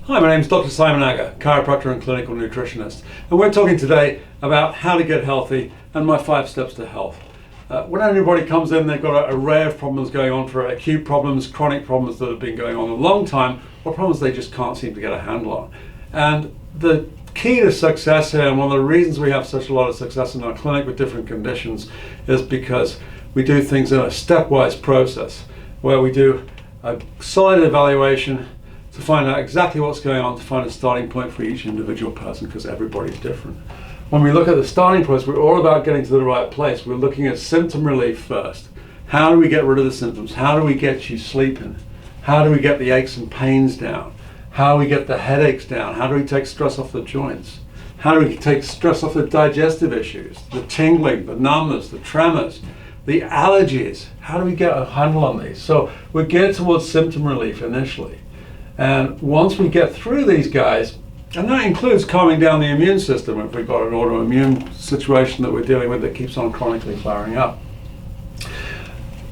Hi, my name is Dr. Simon Agger, chiropractor and clinical nutritionist, and we're talking today about how to get healthy and my 5 steps to health. When anybody comes in, they've got an array of problems going on, for acute problems, chronic problems that have been going on a long time, or problems they just can't seem to get a handle on. And the key to success here, and one of the reasons we have such a lot of success in our clinic with different conditions, is because we do things in a stepwise process, where we do a solid evaluation to find out exactly what's going on, to find a starting point for each individual person, because everybody's different. When we look at the starting place, we're all about getting to the right place. We're looking at symptom relief first. How do we get rid of the symptoms? How do we get you sleeping? How do we get the aches and pains down? How do we get the headaches down? How do we take stress off the joints? How do we take stress off the digestive issues, the tingling, the numbness, the tremors, the allergies? How do we get a handle on these? So we're geared towards symptom relief initially. And once we get through these guys, and that includes calming down the immune system if we've got an autoimmune situation that we're dealing with that keeps on chronically flaring up.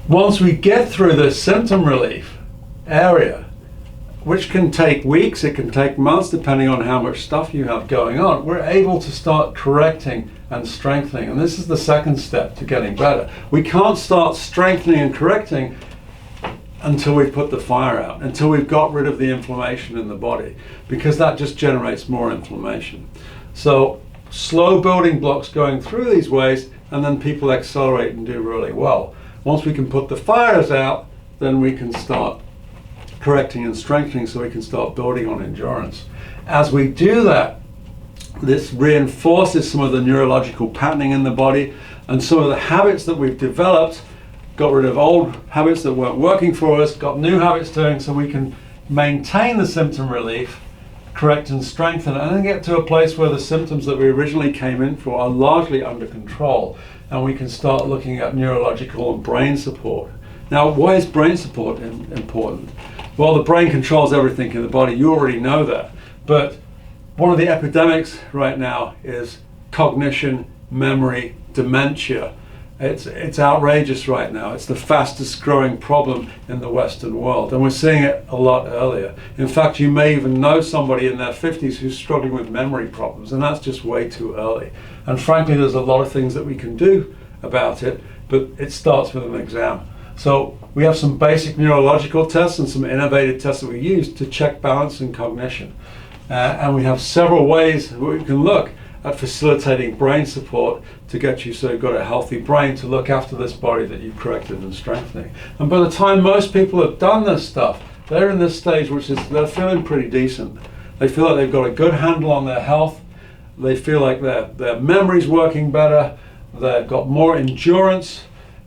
Once we get through the symptom relief area, which can take weeks, it can take months depending on how much stuff you have going on, we're able to start correcting and strengthening. And this is the second step to getting better. We can't start strengthening and correcting until we've put the fire out, until we've got rid of the inflammation in the body, because that just generates more inflammation. So slow building blocks going through these ways, and then people accelerate and do really well. Once we can put the fires out, then we can start correcting and strengthening, so we can start building on endurance. As we do that, this reinforces some of the neurological patterning in the body and some of the habits that we've developed, got rid of old habits that weren't working for us, got new habits doing, so we can maintain the symptom relief, correct and strengthen, and then get to a place where the symptoms that we originally came in for are largely under control, and we can start looking at neurological and brain support. Now, why is brain support important? Well, the brain controls everything in the body. You already know that. But one of the epidemics right now is cognition, memory, dementia. It's outrageous right now. It's the fastest growing problem in the Western world, and we're seeing it a lot earlier. In fact, you may even know somebody in their 50s who's struggling with memory problems, and that's just way too early. And frankly, there's a lot of things that we can do about it, but it starts with an exam. So we have some basic neurological tests and some innovative tests that we use to check balance and cognition. And we have several ways that we can look at facilitating brain support to get you so you've got a healthy brain to look after this body that you've corrected and strengthening. And by the time most people have done this stuff, they're in this stage which is they're feeling pretty decent. They feel like they've got a good handle on their health. They feel like their memory's working better. They've got more endurance,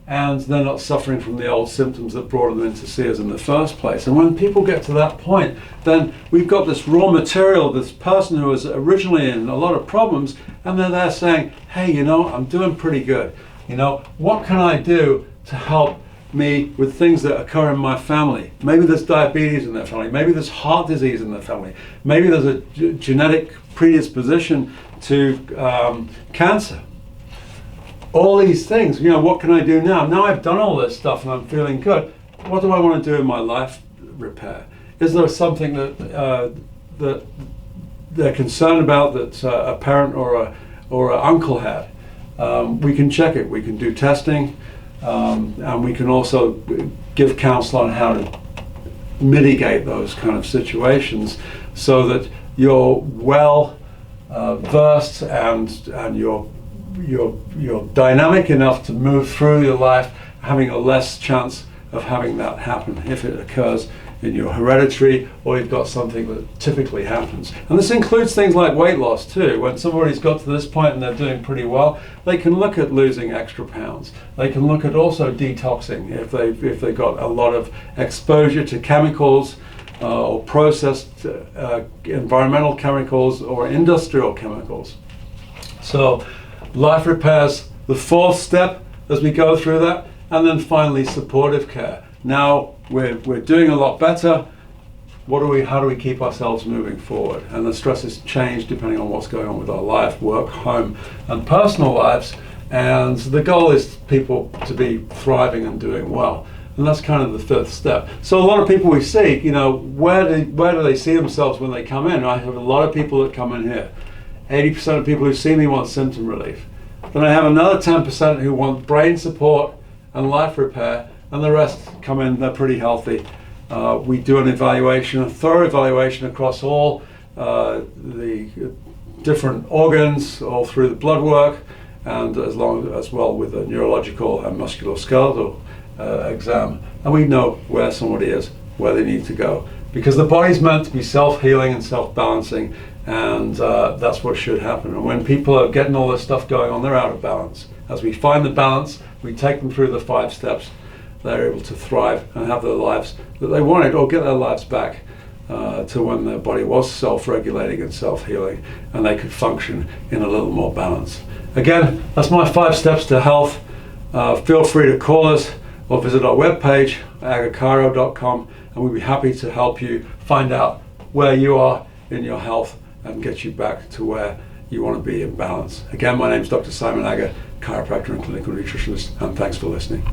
and they're not suffering from the old symptoms that brought them in to see us in the first place. And when people get to that point, then we've got this raw material, this person who was originally in a lot of problems, and they're there saying, hey, you know, I'm doing pretty good. You know, what can I do to help me with things that occur in my family? Maybe there's diabetes in their family, maybe there's heart disease in their family, maybe there's a genetic predisposition to cancer. All these things, you know, what can I do now? Now I've done all this stuff and I'm feeling good. What do I want to do in my life repair? Is there something that they're concerned about that a parent or an uncle had? We can check it. We can do testing, and we can also give counsel on how to mitigate those kind of situations, so that you're well versed and you're dynamic enough to move through your life, having a less chance of having that happen if it occurs in your hereditary, or you've got something that typically happens. And this includes things like weight loss too. When somebody's got to this point and they're doing pretty well, they can look at losing extra pounds. They can look at also detoxing if they've got a lot of exposure to chemicals or processed environmental chemicals or industrial chemicals. So life repairs, the 4th step as we go through that, and then finally supportive care. Now we're doing a lot better. How do we keep ourselves moving forward? And the stresses change depending on what's going on with our life, work, home, and personal lives. And the goal is people to be thriving and doing well. And that's kind of the fifth step. So a lot of people we see, where do they see themselves when they come in? I have a lot of people that come in here. 80% of people who see me want symptom relief. Then I have another 10% who want brain support and life repair, and the rest come in, they're pretty healthy. We do an evaluation, a thorough evaluation across all the different organs, all through the blood work, and as well with a neurological and musculoskeletal exam. And we know where somebody is, where they need to go. Because the body's meant to be self-healing and self-balancing, and that's what should happen. And when people are getting all this stuff going on, they're out of balance. As we find the balance, we take them through the 5 steps, they're able to thrive and have the lives that they wanted, or get their lives back to when their body was self-regulating and self-healing, and they could function in a little more balance. Again, that's my 5 steps to health. Feel free to call us or visit our webpage, aggerchiro.com, and we'd be happy to help you find out where you are in your health and get you back to where you want to be in balance. Again, my name is Dr. Simon Agger, chiropractor and clinical nutritionist, and thanks for listening.